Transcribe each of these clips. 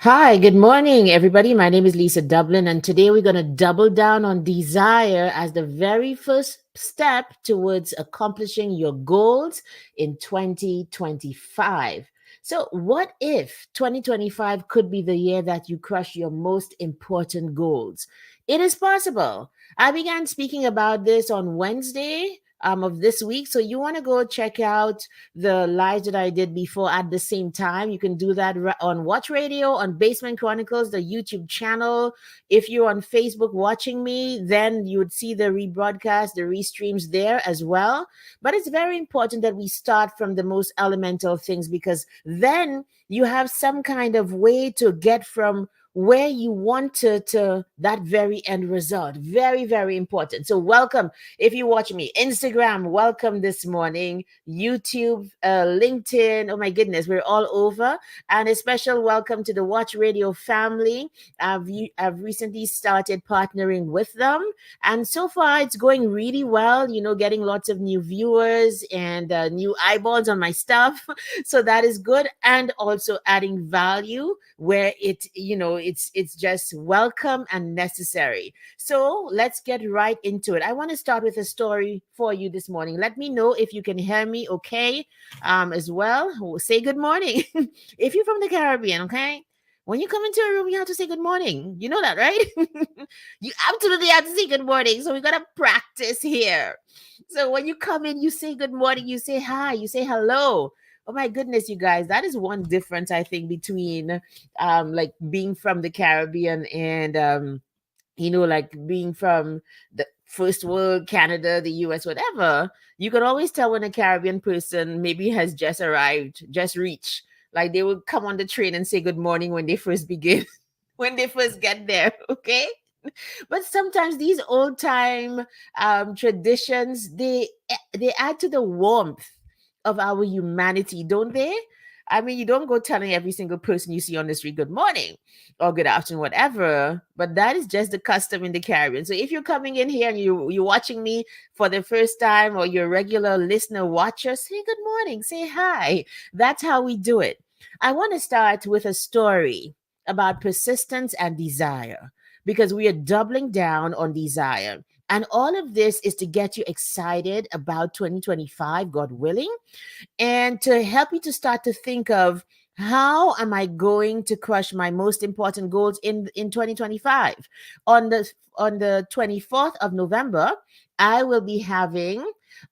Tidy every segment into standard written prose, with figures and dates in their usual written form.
Hi, good morning, everybody. My name is Lisa Dublin, and today we're going to double down on desire as the very first step towards accomplishing your goals in 2025. So, what if 2025 could be the year that you crush your most important goals? It is possible. I began speaking about this on Wednesday. Of this week. So you want to go check out the lives that I did before at the same time. You can do that on Watch Radio, on Basement Chronicles, the YouTube channel. If you're on Facebook watching me, then you would see the rebroadcast, the restreams there as well. But it's very important that we start from the most elemental things because then you have some kind of way to get from where you want to that very end result. Very, very important. So welcome. If you watch me, Instagram, welcome this morning. YouTube, LinkedIn, oh my goodness, we're all over. And a special welcome to the Watch Radio family. I've recently started partnering with them. And so far, it's going really well, getting lots of new viewers and new eyeballs on my stuff. So that is good. And also adding value where it's just welcome and necessary. So let's get right into it. I want to start with a story for you this morning. Let me know if you can hear me okay as well. Say good morning. If you're from the Caribbean, okay? When you come into a room, you have to say good morning. You know that, right? You absolutely have to say good morning. So we got to practice here. So when you come in, you say good morning, you say hi, you say hello. Oh my goodness, you guys, that is one difference I think between like being from the Caribbean and like being from the first world, Canada, the US, whatever. You can always tell when a Caribbean person maybe has just arrived, just reached. Like they will come on the train and say good morning when they first begin, when they first get there. Okay. But sometimes these old time traditions, they add to the warmth of our humanity, don't they? I mean, you don't go telling every single person you see on the street good morning or good afternoon, whatever. But that is just the custom in the Caribbean. So if you're coming in here and you're watching me for the first time, or you're a regular listener, watcher, say good morning, say hi. That's how we do it. I want to start with a story about persistence and desire because we are doubling down on desire. And all of this is to get you excited about 2025, God willing, and to help you to start to think of how am I going to crush my most important goals in 2025. On the 24th of November, I will be having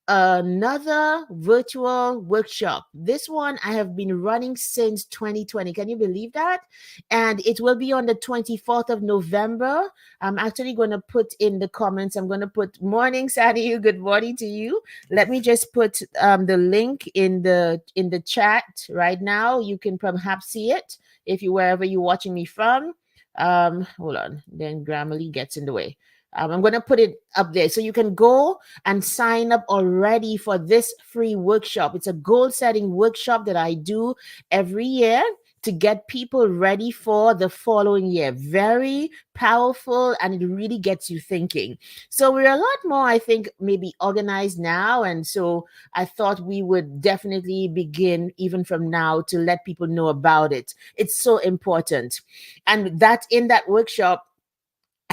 another virtual workshop. This one I have been running since 2020. Can you believe that? And it will be on the 24th of November. I'm actually going to put in the comments, I'm going to put morning, Sadi, good morning to you. Let me just put the link in the chat right now. You can perhaps see it if you wherever you're watching me from. Hold on, then Grammarly gets in the way. I'm going to put it up there so you can go and sign up already for this free workshop. It's a goal setting workshop that I do every year to get people ready for the following year. Very powerful, and it really gets you thinking. So we're a lot more, I think, maybe organized now. And so I thought we would definitely begin even from now to let people know about it. It's so important. And that in that workshop,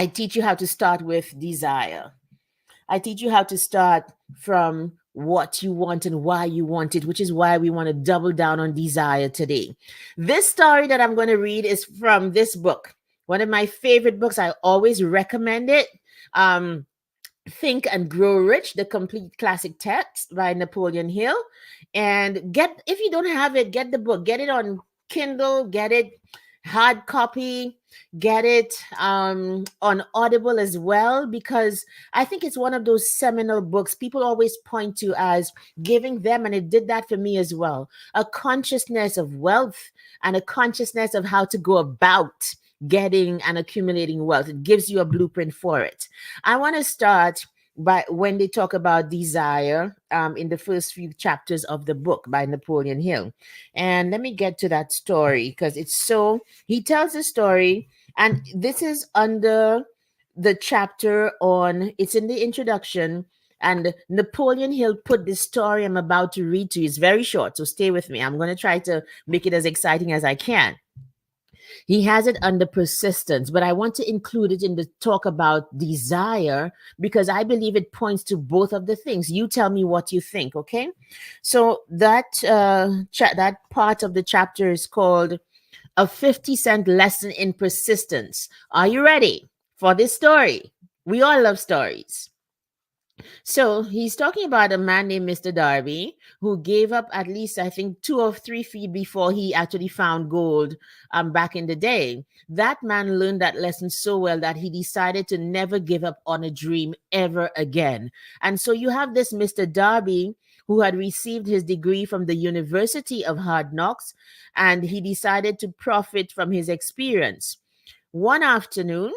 I teach you how to start with desire. I teach you how to start from what you want and why you want it, which is why we want to double down on desire today. This story that I'm going to read is from this book, one of my favorite books. I always recommend it. Think and Grow Rich, the complete classic text by Napoleon Hill. And if you don't have it, get the book. Get it on Kindle, get it hard copy, get it on Audible as well, because I think it's one of those seminal books people always point to as giving them, and it did that for me as well, a consciousness of wealth and a consciousness of how to go about getting and accumulating wealth. It gives you a blueprint for it. I want to start by when they talk about desire in the first few chapters of the book by Napoleon Hill. And let me get to that story because he tells a story, and this is under the chapter on, it's in the introduction, and Napoleon Hill put this story I'm about to read to you. It's very short, so stay with me. I'm going to try to make it as exciting as I can. He has it under persistence, but I want to include it in the talk about desire because I believe it points to both of the things. You tell me what you think, okay? So that part of the chapter is called A 50-cent Lesson in Persistence. Are you ready for this story? We all love stories. So he's talking about a man named Mr. Darby who gave up at least, I think, 2 or 3 feet before he actually found gold back in the day. That man learned that lesson so well that he decided to never give up on a dream ever again. And so you have this Mr. Darby who had received his degree from the University of Hard Knocks, and he decided to profit from his experience. One afternoon,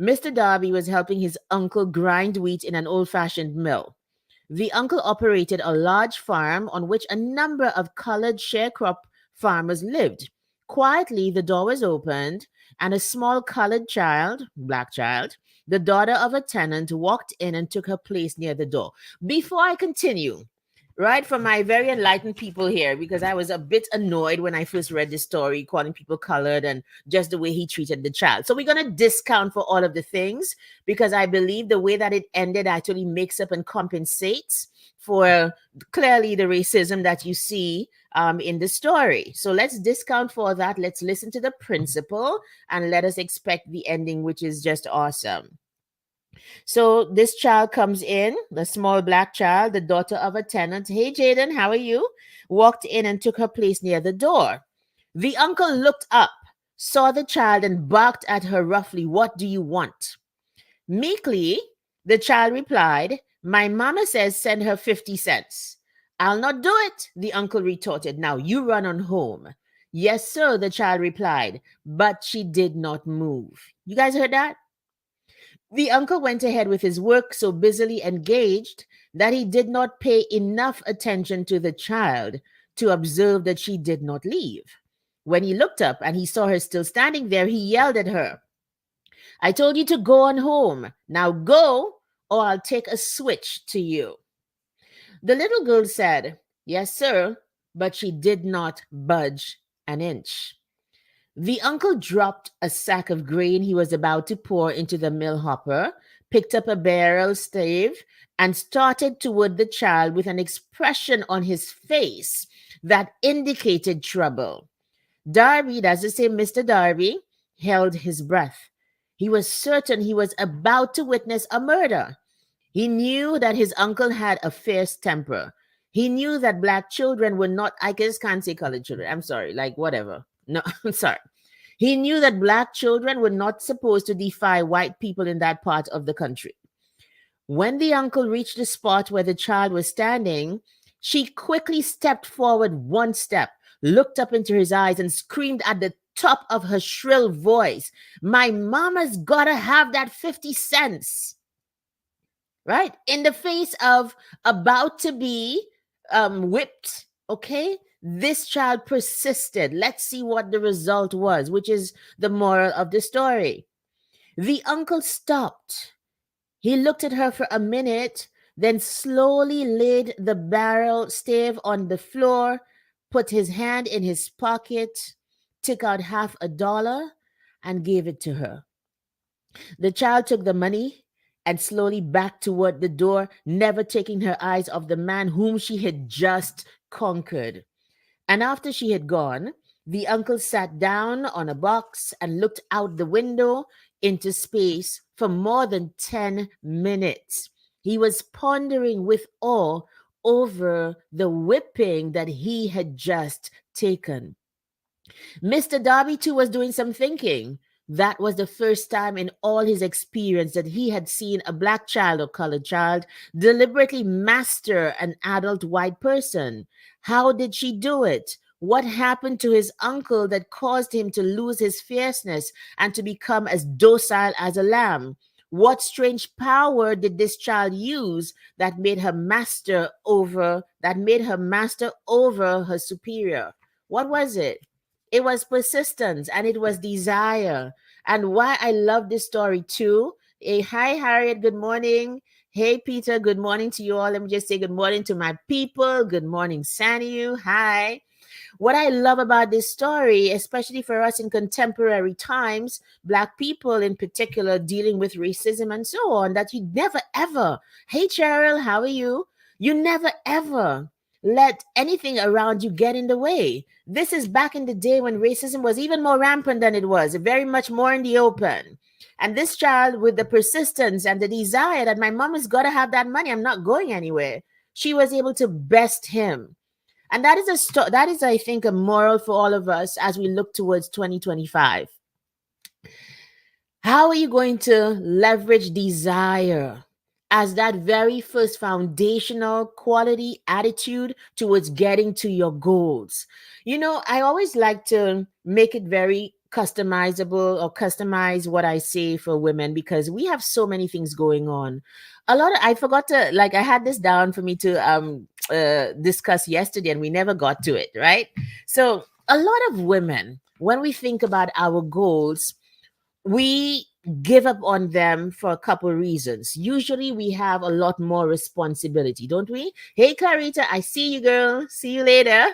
Mr. Darby was helping his uncle grind wheat in an old fashioned mill. The uncle operated a large farm on which a number of colored sharecrop farmers lived. Quietly, the door was opened, and a small colored child, black child, the daughter of a tenant, walked in and took her place near the door. Before I continue, right, for my very enlightened people here, because I was a bit annoyed when I first read this story, calling people colored and just the way he treated the child. So we're going to discount for all of the things because I believe the way that it ended actually makes up and compensates for clearly the racism that you see in the story. So let's discount for that. Let's listen to the principle and let us expect the ending, which is just awesome. So this child comes in, the small black child, the daughter of a tenant. Hey, Jaden, how are you? Walked in and took her place near the door. The uncle looked up, saw the child, and barked at her roughly, "What do you want?" Meekly, the child replied, "My mama says send her 50 cents. "I'll not do it," the uncle retorted. "Now you run on home." "Yes, sir," the child replied, but she did not move. You guys heard that? The uncle went ahead with his work so busily engaged that he did not pay enough attention to the child to observe that she did not leave. When he looked up and he saw her still standing there, he yelled at her, "I told you to go on home. Now go, or I'll take a switch to you." The little girl said, "Yes, sir," but she did not budge an inch. The uncle dropped a sack of grain he was about to pour into the mill hopper, picked up a barrel stave, and started toward the child with an expression on his face that indicated trouble. Darby, that's the same Mr. Darby, held his breath. He was certain he was about to witness a murder. He knew that his uncle had a fierce temper. He knew that black children were not, I just can't say colored children. I'm sorry, like whatever. No, I'm sorry. He knew that black children were not supposed to defy white people in that part of the country. When the uncle reached the spot where the child was standing, she quickly stepped forward one step, looked up into his eyes, and screamed at the top of her shrill voice, "My mama's gotta have that 50 cents." Right? In the face of about to be whipped, okay? This child persisted. Let's see what the result was, which is the moral of the story. The uncle stopped. He looked at her for a minute, then slowly laid the barrel stave on the floor, put his hand in his pocket, took out $50, and gave it to her. The child took the money and slowly backed toward the door, never taking her eyes off the man whom she had just conquered. And after she had gone, the uncle sat down on a box and looked out the window into space for more than 10 minutes. He was pondering with awe over the whipping that he had just taken. Mr. Darby, too, was doing some thinking. That was the first time in all his experience that he had seen a black child or colored child deliberately master an adult white person. How did she do it? What happened to his uncle that caused him to lose his fierceness and to become as docile as a lamb? What strange power did this child use that made her master over her superior? What was it? It was persistence and it was desire. And why I love this story too. Hi, Harriet. Good morning. Hey, Peter. Good morning to you all. Let me just say good morning to my people. Good morning, Sanu. Hi. what I love about this story, especially for us in contemporary times, Black people in particular dealing with racism and so on, that you never ever, hey Cheryl, how are you? You never ever let anything around you get in the way. This is back in the day when racism was even more rampant than it was, very much more in the open. And this child, with the persistence and the desire that my mom has got to have that money, I'm not going anywhere, she was able to best him. And that is that is, I think, a moral for all of us as we look towards 2025. How are you going to leverage desire as that very first foundational quality attitude towards getting to your goals? You know, I always like to make it very customizable or customize what I say for women because we have so many things going on. I forgot to, like, I had this down for me to discuss yesterday and we never got to it, right? So, a lot of women, when we think about our goals, we give up on them for a couple reasons. Usually we have a lot more responsibility, don't we? Hey Carita, I see you, girl. See you later.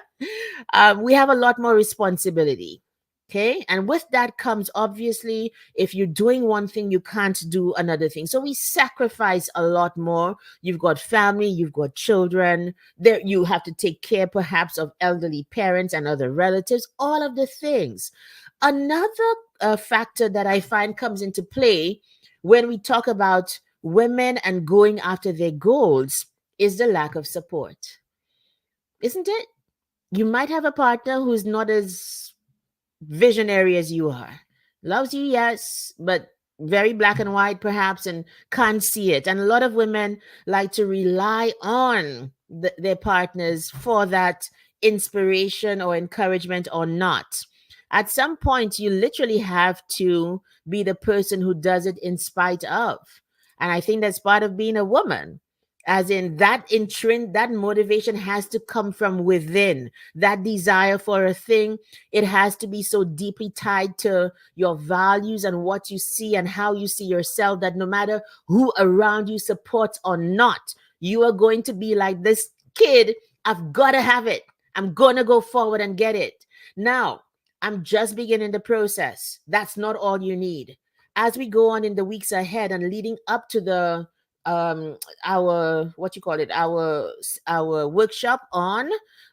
We have a lot more responsibility. Okay. And with that comes, obviously, if you're doing one thing, you can't do another thing. So we sacrifice a lot more. You've got family, you've got children. There, you have to take care perhaps of elderly parents and other relatives, all of the things. Another factor that I find comes into play when we talk about women and going after their goals is the lack of support, isn't it? You might have a partner who's not as visionary as you are. Loves you, yes, but very black and white perhaps and can't see it. And a lot of women like to rely on their partners for that inspiration or encouragement or not. At some point, you literally have to be the person who does it in spite of. And I think that's part of being a woman. As in that motivation has to come from within. That desire for a thing, it has to be so deeply tied to your values and what you see and how you see yourself that no matter who around you supports or not, you are going to be like, this kid, I've got to have it. I'm going to go forward and get it. Now, I'm just beginning the process. That's not all you need. As we go on in the weeks ahead and leading up to the our what you call it our workshop on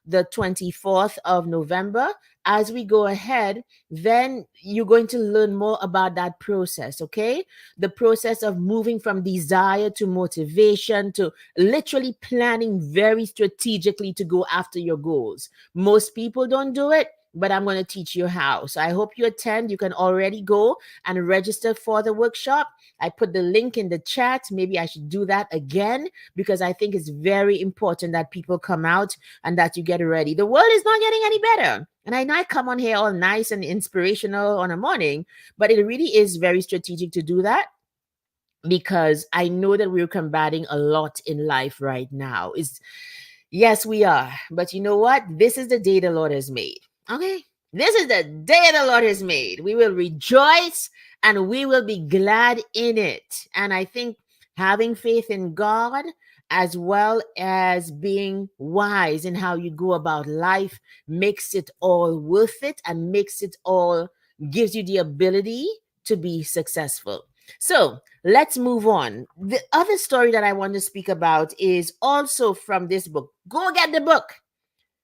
the 24th of November, as we go ahead, then you're going to learn more about that process, okay? The process of moving from desire to motivation to literally planning very strategically to go after your goals. Most people don't do it, but I'm going to teach you how. So I hope you attend. You can already go and register for the workshop. I put the link in the chat. Maybe I should do that again because I think it's very important that people come out and that you get ready. The world is not getting any better. And I know I come on here all nice and inspirational on a morning, but it really is very strategic to do that because I know that we're combating a lot in life right now. Yes, we are. But you know what? This is the day the Lord has made. Okay? This is the day the Lord has made. We will rejoice and we will be glad in it. And I think having faith in God, as well as being wise in how you go about life, makes it all worth it and gives you the ability to be successful. So let's move on. The other story that I want to speak about is also from this book. Go get the book,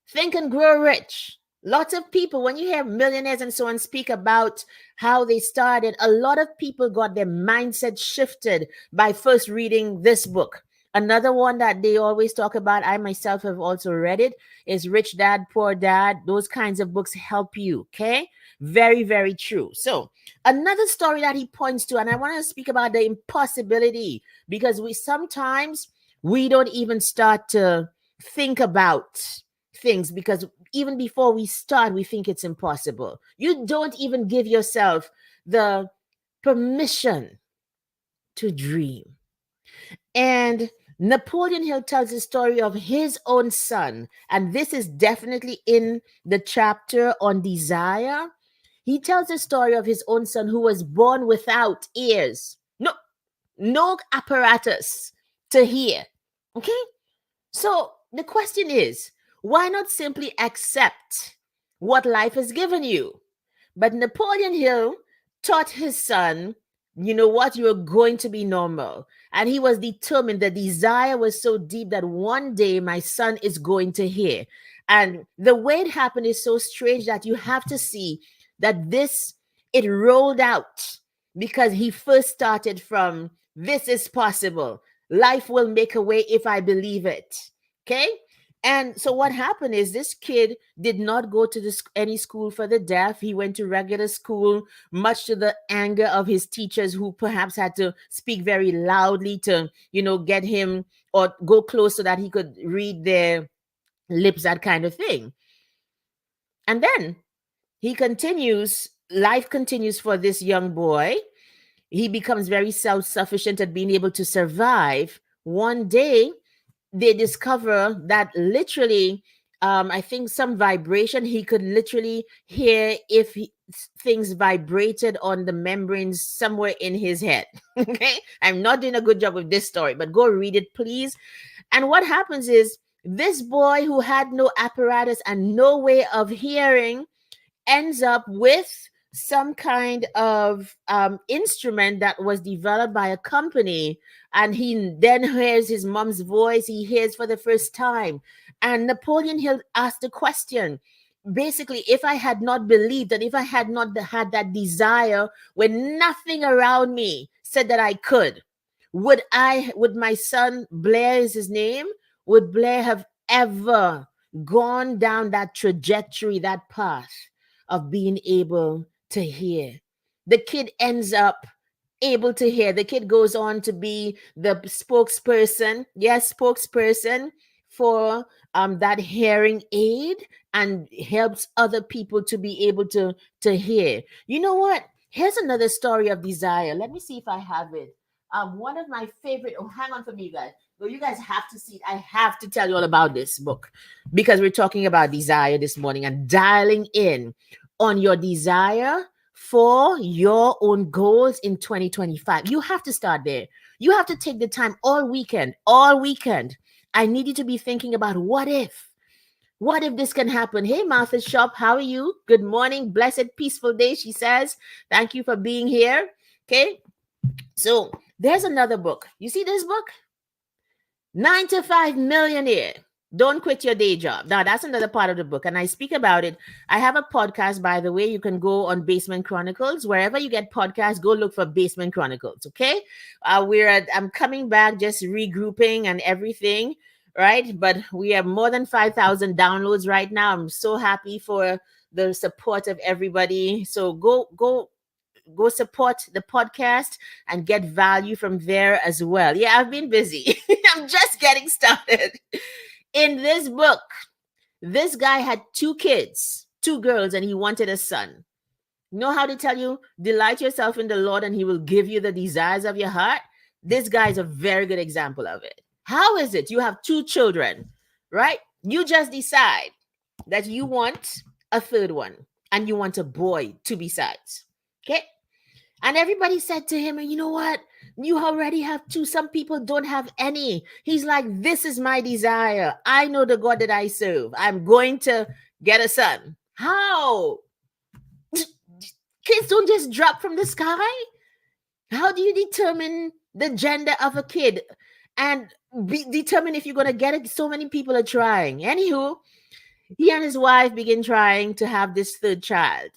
Think and Grow Rich. Lots of people, when you hear millionaires and so on speak about how they started, a lot of people got their mindset shifted by first reading this book. Another one that they always talk about, I myself have also read it, is Rich Dad, Poor Dad. Those kinds of books help you, okay? Very, very true. So another story that he points to, and I want to speak about the impossibility, because we don't even start to think about things because even before we start, we think it's impossible. You don't even give yourself the permission to dream. And Napoleon Hill tells the story of his own son, and this is definitely in the chapter on desire. He tells the story of his own son who was born without ears, no apparatus to hear. Okay, so the question is, why not simply accept what life has given you. But Napoleon Hill taught his son, you know what, you're going to be normal. And he was determined. The desire was so deep that one day my son is going to hear. And the way it happened is so strange that you have to see that it rolled out because he first started from this is possible. Life will make a way if I believe it. Okay. And so what happened is this kid did not go to any school for the deaf. He went to regular school, much to the anger of his teachers, who perhaps had to speak very loudly to, get him or go close so that he could read their lips, that kind of thing. And then life continues for this young boy. He becomes very self-sufficient at being able to survive. One day, they discover that literally, I think some vibration, he could literally hear if things vibrated on the membranes somewhere in his head. Okay. I'm not doing a good job with this story, but go read it, please. And what happens is this boy who had no apparatus and no way of hearing ends up with some kind of instrument that was developed by a company, and he then hears his mom's voice. He hears for the first time, and Napoleon Hill asked the question, basically, if I had not believed, and if I had not had that desire when nothing around me said that I could, would my son, Blair is his name, would Blair have ever gone down that trajectory, that path of being able to hear? The kid ends up able to hear. The kid goes on to be the spokesperson for that hearing aid, and helps other people to be able to hear. You know what? Here's another story of desire. Let me see if I have it. One of my favorite. Oh, hang on for me, guys. So you guys have to see it. I have to tell you all about this book because we're talking about desire this morning and dialing in on your desire for your own goals in 2025. You have to start there. You have to take the time all weekend. I need you to be thinking about what if this can happen. Hey, Martha Shop, how are you? Good morning. Blessed, peaceful day, she says. Thank you for being here. Okay. So there's another book. You see this book? 9 to 5 Millionaire. Don't quit your day job. Now, that's another part of the book, and I speak about it. I have a podcast, by the way. You can go on Basement Chronicles. Wherever you get podcasts, go look for Basement Chronicles, okay? I'm coming back, just regrouping and everything, right? But we have more than 5,000 downloads right now. I'm so happy for the support of everybody. So go support the podcast and get value from there as well. Yeah, I've been busy. I'm just getting started. In this book, this guy had 2 kids, 2 girls, and he wanted a son. You know how they tell you, delight yourself in the Lord and he will give you the desires of your heart? This guy is a very good example of it. How is it? You have 2 children, right? You just decide that you want a 3rd one and you want a boy 2 besides. Okay? And everybody said to him, you know what? You already have 2. Some people don't have any. He's like, this is my desire. I know the God that I serve. I'm going to get a son. How? Kids don't just drop from the sky. How do you determine the gender of a kid and determine if you're going to get it? So many people are trying. Anywho, he and his wife begin trying to have this 3rd child.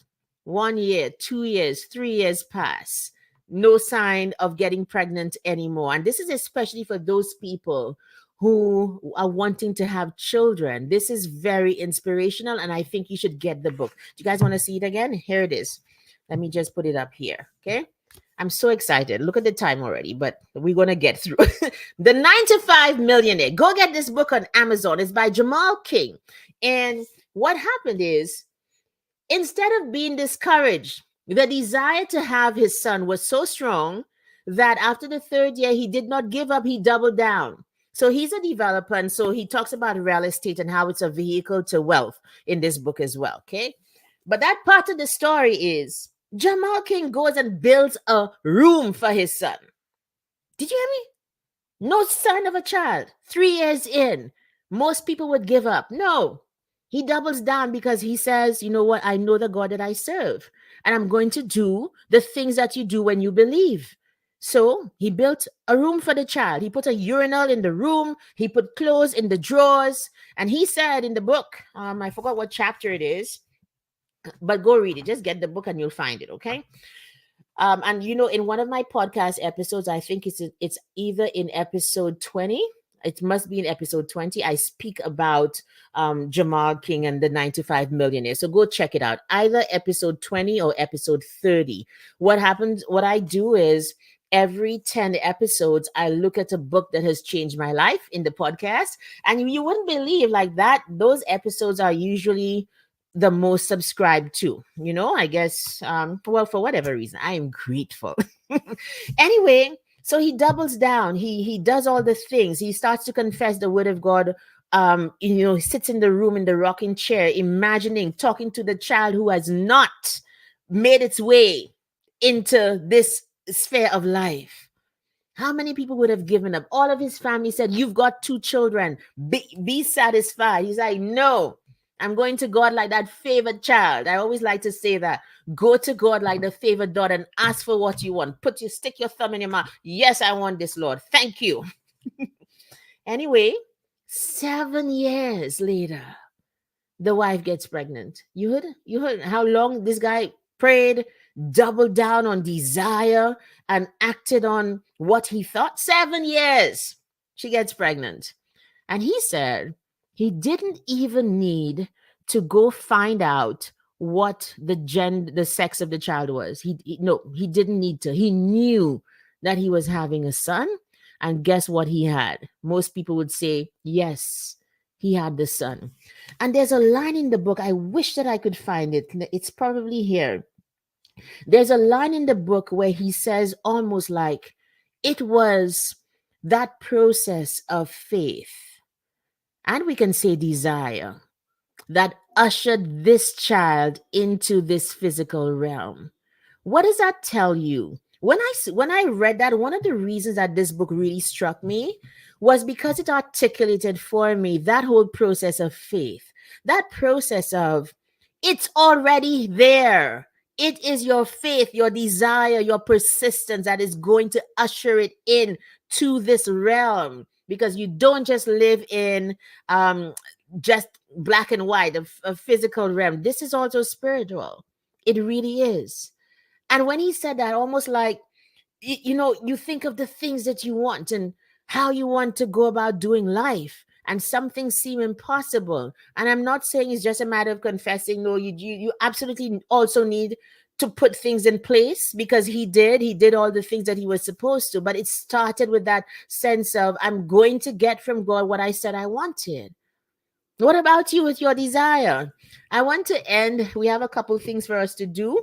1 year, 2 years, 3 years pass. No sign of getting pregnant anymore. And this is especially for those people who are wanting to have children. This is very inspirational, and I think you should get the book. Do you guys want to see it again? Here it is. Let me just put it up here. Okay. I'm so excited. Look at the time already, but we're going to get through. The 9 to 5 Millionaire. Go get this book on Amazon. It's by Jamal King. And what happened is, instead of being discouraged, the desire to have his son was so strong that after the 3rd year, he did not give up. He doubled down. So he's a developer. And so he talks about real estate and how it's a vehicle to wealth in this book as well. Okay. But that part of the story is Jamal King goes and builds a room for his son. Did you hear me? No sign of a child. 3 years in, most people would give up. No. He doubles down because he says, you know what? I know the God that I serve, and I'm going to do the things that you do when you believe. So he built a room for the child. He put a urinal in the room. He put clothes in the drawers. And he said in the book, I forgot what chapter it is, but go read it. Just get the book and you'll find it. Okay. And you know, in one of my podcast episodes, I think it's either in episode 20. It must be in episode 20. I speak about Jamal King and the 9 to 5 millionaire. So go check it out. Either episode 20 or episode 30. What happens, what I do is every 10 episodes, I look at a book that has changed my life in the podcast. And you wouldn't believe like that. Those episodes are usually the most subscribed to, you know, I guess, well, for whatever reason, I am grateful. Anyway, so he doubles down. He does all the things. He starts to confess the word of God. You know, he sits in the room in the rocking chair, imagining talking to the child who has not made its way into this sphere of life. How many people would have given up? All of his family said, "You've got 2 children. Be satisfied." He's like, "No, I'm going to God like that favored child." I always like to say that. Go to God like the favored daughter and ask for what you want. Stick your thumb in your mouth. Yes, I want this, Lord. Thank you. Anyway, 7 years later, the wife gets pregnant. You heard how long this guy prayed, doubled down on desire, and acted on what he thought. 7 years. She gets pregnant. And he said he didn't even need to go find out what the sex of the child was. No, he didn't need to. He knew that he was having a son. And guess what he had? Most people would say, yes, he had the son. And there's a line in the book. I wish that I could find it. It's probably here. There's a line in the book where he says almost like it was that process of faith, and we can say desire, that ushered this child into this physical realm. What does that tell you? When I read that, one of the reasons that this book really struck me was because it articulated for me that whole process of faith, that process of it's already there. It is your faith, your desire, your persistence that is going to usher it in to this realm, because you don't just live in just black and white, a physical realm. This is also spiritual. It really is. And when he said that, almost like, you know, you think of the things that you want and how you want to go about doing life, and some things seem impossible. And I'm not saying it's just a matter of confessing. No, you absolutely also need to put things in place, because he did all the things that he was supposed to. But it started with that sense of, I'm going to get from God what I said I wanted. What about you with your desire? I want to end. We have a couple things for us to do.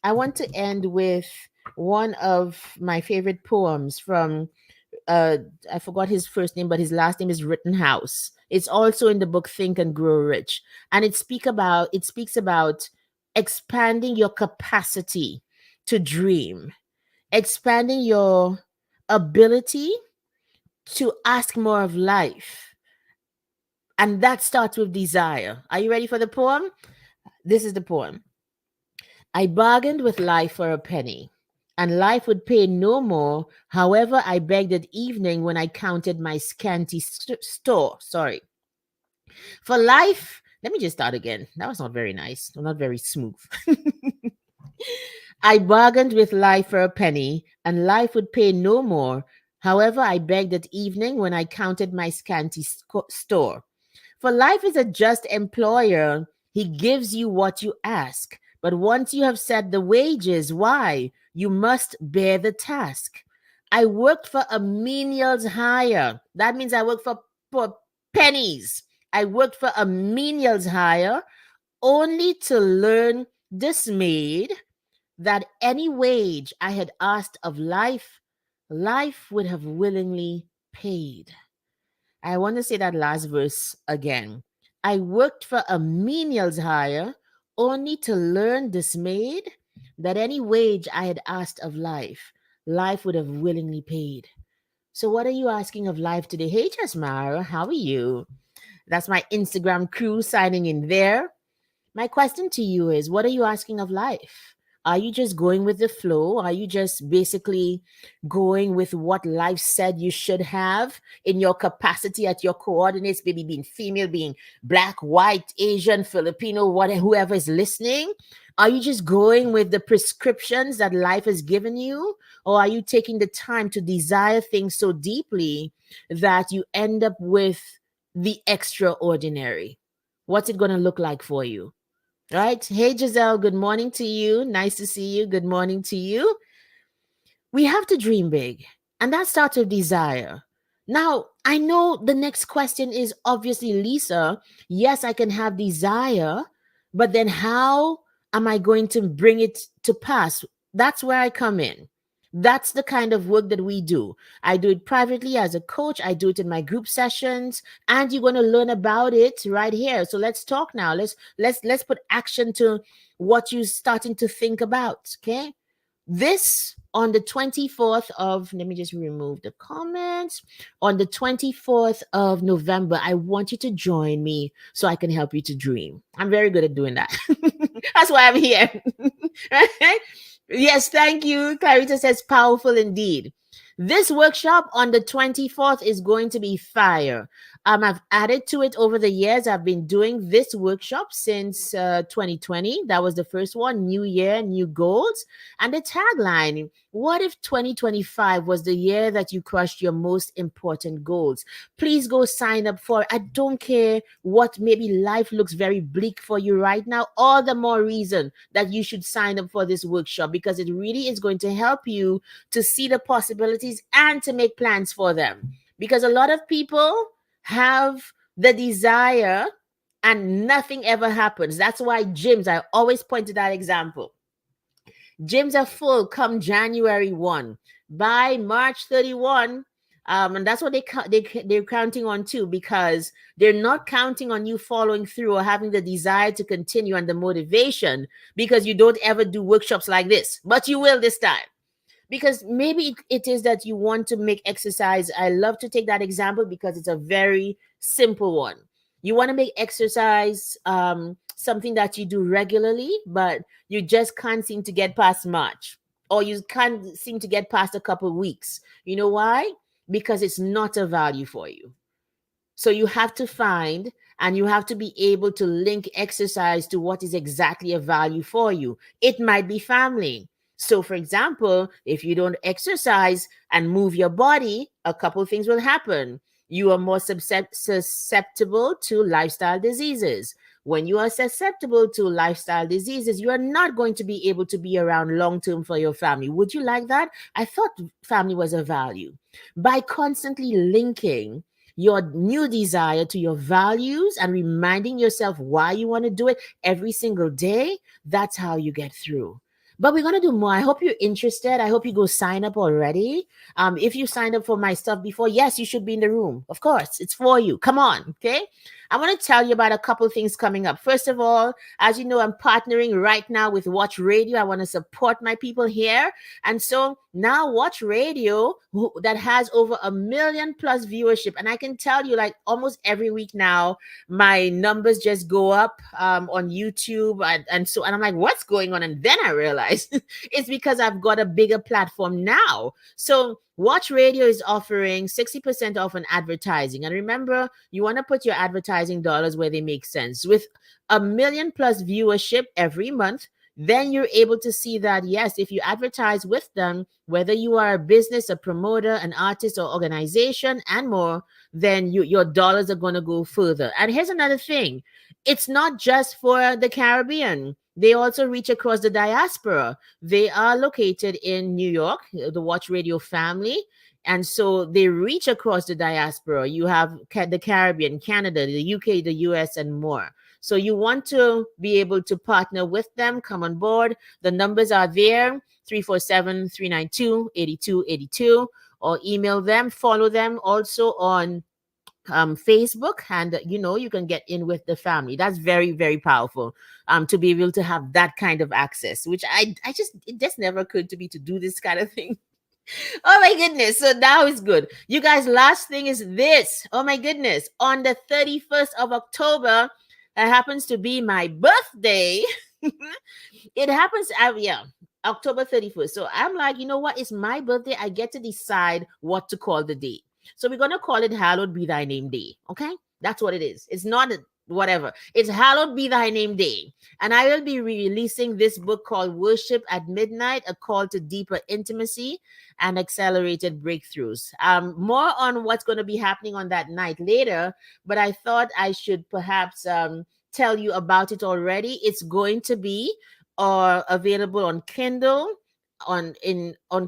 I want to end with one of my favorite poems from I forgot his first name, but his last name is Rittenhouse. It's also in the book Think and Grow Rich. And it speaks about expanding your capacity to dream, expanding your ability to ask more of life. And that starts with desire. Are you ready for the poem? This is the poem. I bargained with life for a penny, and life would pay no more. However, I begged at evening when I counted my scanty store. Sorry. For life, let me just start again. That was not very nice, not very smooth. I bargained with life for a penny, and life would pay no more. However, I begged at evening when I counted my scanty store. For life is a just employer. He gives you what you ask. But once you have set the wages, why? You must bear the task. I worked for a menial's hire. That means I worked for pennies. I worked for a menial's hire, only to learn dismayed that any wage I had asked of life, life would have willingly paid. I want to say that last verse again. I worked for a menial's hire, only to learn dismayed that any wage I had asked of life, life would have willingly paid. So what are you asking of life today? Hey, Jasmara, how are you? That's my Instagram crew signing in there. My question to you is, what are you asking of life? Are you just going with the flow? Are you just basically going with what life said you should have in your capacity at your coordinates, maybe being female, being black, white, Asian, Filipino, whatever, whoever is listening? Are you just going with the prescriptions that life has given you? Or are you taking the time to desire things so deeply that you end up with the extraordinary? What's it going to look like for you? Right. Hey, Giselle, good morning to you. Nice to see you. Good morning to you. We have to dream big, and that starts with desire. Now, I know the next question is obviously, Lisa, yes, I can have desire, but then how am I going to bring it to pass? That's where I come in. That's the kind of work that we do. I do it privately as a coach, I do it in my group sessions, and you're going to learn about it right here. So let's talk now. Let's put action to what you're starting to think about, okay? This on the 24th of, let me just remove the comments. On the 24th of November, I want you to join me so I can help you to dream. I'm very good at doing that. That's why I'm here. Right? Yes, thank you. Clarita says powerful indeed. This workshop on the 24th is going to be fire. I've added to it over the years. I've been doing this workshop since 2020. That was the first one. New year, new goals. And the tagline, what if 2025 was the year that you crushed your most important goals? Please go sign up for it. I don't care what maybe life looks very bleak for you right now. All the more reason that you should sign up for this workshop, because it really is going to help you to see the possibilities and to make plans for them. Because a lot of people have the desire and nothing ever happens. That's why gyms, I always point to that example. Gyms are full come January 1. By March 31, and that's what they're counting on too, because they're not counting on you following through or having the desire to continue and the motivation, because you don't ever do workshops like this, but you will this time. Because maybe it is that you want to make exercise. I love to take that example because it's a very simple one. You want to make exercise something that you do regularly, but you just can't seem to get past March, or you can't seem to get past a couple of weeks. You know why? Because it's not a value for you. So you have to find, and you have to be able to link exercise to what is exactly a value for you. It might be family. So, for example, if you don't exercise and move your body, a couple of things will happen. You are more susceptible to lifestyle diseases. When you are susceptible to lifestyle diseases, you are not going to be able to be around long term for your family. Would you like that? I thought family was a value. By constantly linking your new desire to your values and reminding yourself why you want to do it every single day, that's how you get through. But we're going to do more. I hope you're interested. I hope you go sign up already. If you signed up for my stuff before, yes, you should be in the room. Of course, it's for you. Come on, okay? I want to tell you about a couple of things coming up. First of all, as you know, I'm partnering right now with Watch Radio. I want to support my people here. And so now Watch Radio, that has over 1 million plus viewership. And I can tell you, like almost every week now, my numbers just go up on YouTube. And I'm like, what's going on? And then I realized it's because I've got a bigger platform now. So Watch Radio is offering 60% off on advertising. And remember, you want to put your advertising dollars where they make sense. With 1 million plus viewership every month, then you're able to see that, yes, if you advertise with them, whether you are a business, a promoter, an artist, or organization, and more, then your dollars are going to go further. And here's another thing. It's not just for the Caribbean. They also reach across the diaspora. They are located in New York, the Watch Radio family. And so they reach across the diaspora. You have the Caribbean, Canada, the UK, the US, and more. So you want to be able to partner with them, come on board. The numbers are there, 347-392-8282, or email them, follow them also on Facebook, and you can get in with the family. That's very, very powerful, to be able to have that kind of access, which it just never occurred to me to do this kind of thing. Oh my goodness. So now it's good. You guys, last thing is this. Oh my goodness. On the 31st of October, that happens to be my birthday. It happens, yeah, October 31st. So I'm like, you know what? It's my birthday. I get to decide what to call the day. So we're going to call it Hallowed Be Thy Name Day. Okay? That's what it is. It's not whatever. It's Hallowed Be Thy Name Day. And I will be releasing this book called Worship at Midnight, A Call to Deeper Intimacy and Accelerated Breakthroughs. More on what's going to be happening on that night later, but I thought I should perhaps tell you about it already. It's going to be available on Kindle, on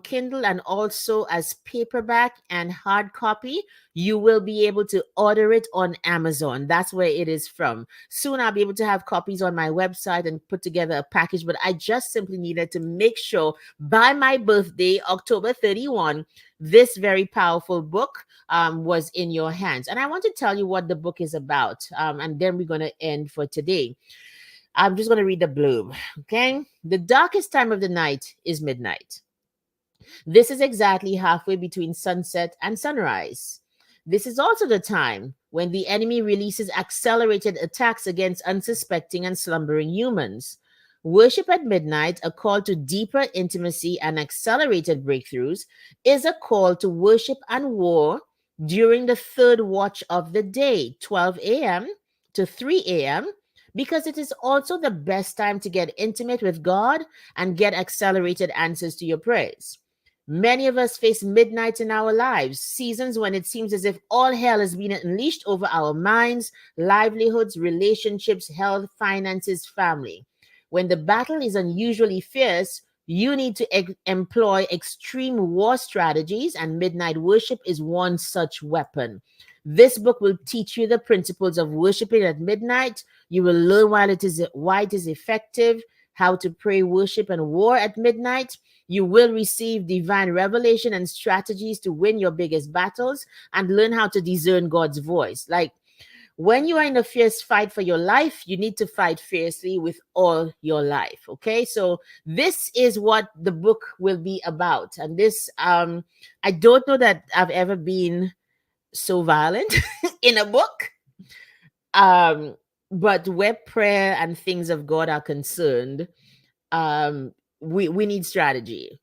Kindle, and also as paperback and hard copy. You will be able to order it on Amazon. That's where it is from. Soon I'll be able to have copies on my website and put together a package, but I just simply needed to make sure by my birthday, October 31, this very powerful book was in your hands. And I want to tell you what the book is about. And then we're going to end for today. I'm just going to read the blurb. Okay. The darkest time of the night is midnight. This is exactly halfway between sunset and sunrise. This is also the time when the enemy releases accelerated attacks against unsuspecting and slumbering humans. Worship at midnight, a call to deeper intimacy and accelerated breakthroughs, is a call to worship and war during the third watch of the day, 12 a.m. to 3 a.m., because it is also the best time to get intimate with God and get accelerated answers to your prayers. Many of us face midnights in our lives, seasons when it seems as if all hell has been unleashed over our minds, livelihoods, relationships, health, finances, family. When the battle is unusually fierce, you need to employ extreme war strategies, and midnight worship is one such weapon. This book will teach you the principles of worshiping at midnight. You will learn why it is effective, how to pray, worship, and war at midnight. You will receive divine revelation and strategies to win your biggest battles and learn how to discern God's voice. Like when you are in a fierce fight for your life, you need to fight fiercely with all your life. Okay. So this is what the book will be about. And this, I don't know that I've ever been so violent in a book. But where prayer and things of God are concerned, we need strategy,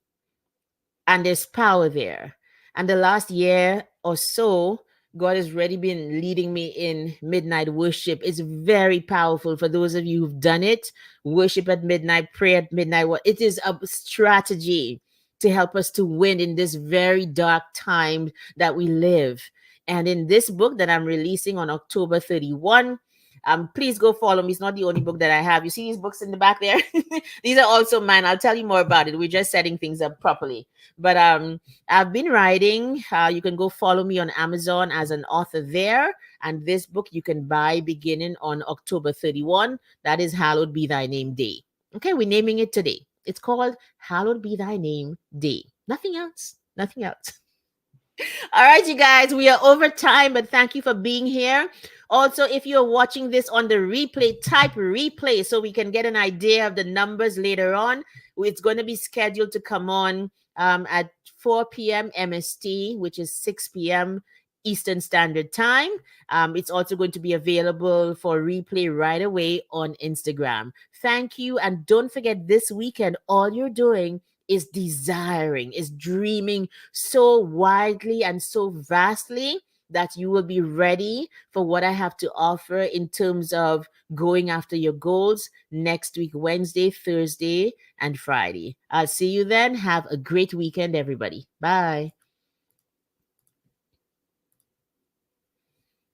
and there's power there. And the last year or so, God has already been leading me in midnight worship. It's very powerful for those of you who've done it. Worship at midnight, pray at midnight. It is a strategy to help us to win in this very dark time that we live. And in this book that I'm releasing on October 31, please go follow me. It's not the only book that I have. You see these books in the back there? These are also mine. I'll tell you more about it. We're just setting things up properly. But I've been writing. You can go follow me on Amazon as an author there. And this book you can buy beginning on October 31. That is Hallowed Be Thy Name Day. Okay, we're naming it today. It's called Hallowed Be Thy Name Day. Nothing else. Nothing else. All right, you guys, we are over time, but thank you for being here. Also, if you're watching this on the replay, type replay so we can get an idea of the numbers later on. It's going to be scheduled to come on at 4 p.m. MST, which is 6 p.m. Eastern Standard Time. It's also going to be available for replay right away on Instagram. Thank you. And don't forget, this weekend, all you're doing is desiring, is dreaming so widely and so vastly that you will be ready for what I have to offer in terms of going after your goals next week, Wednesday, Thursday, and Friday. I'll see you then. Have a great weekend, everybody. Bye.